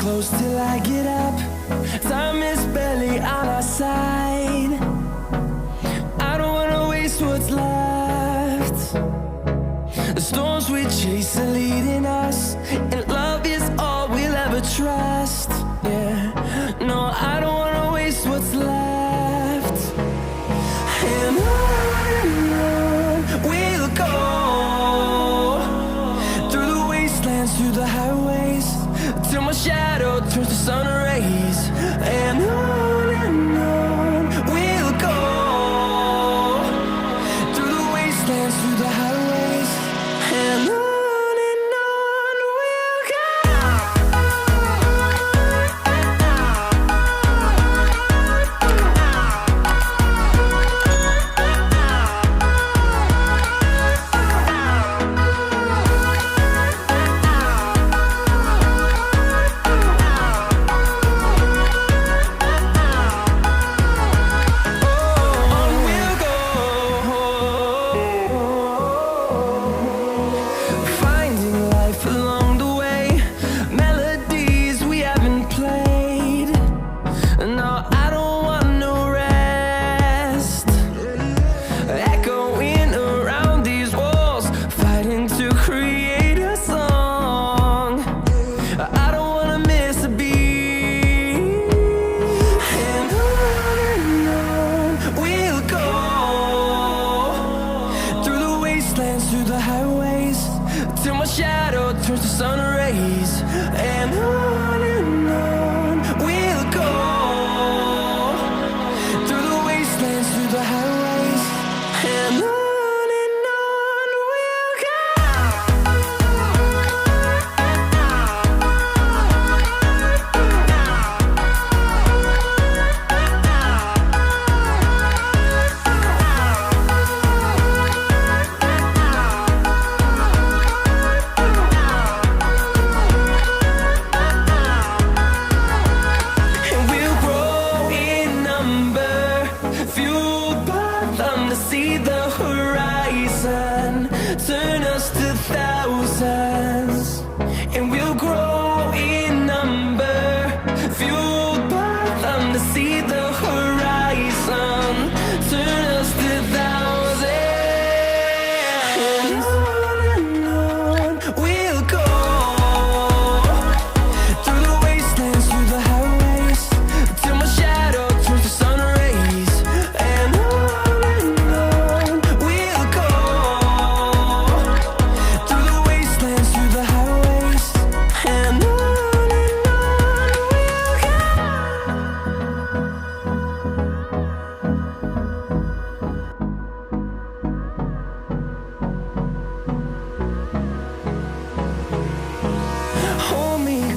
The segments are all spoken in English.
close till I get up. Time is barely on our side. I don't wanna waste what's left. The storms we chase are leading us, and love is all we'll ever trust. Yeah, no, I don't wanna waste what's left. And on we'll go, through the wastelands, through the highways, till my shadow turns to sun rays. And on we'll go, through the wastelands, through the highways, and on we'll go. Through the highways, till my shadow turns to sun rays. And on we'll go, through the wastelands, through the highways, and on we'll go. See the horizon turn us to thousands, and we'll grow in number, fueled by them. To see the horizon turn us to thousands, and on we'll go, through the wastelands, through the highways, till my shadow turns to sun rays. And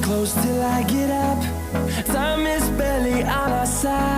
close till I get up. Time is barely on our side.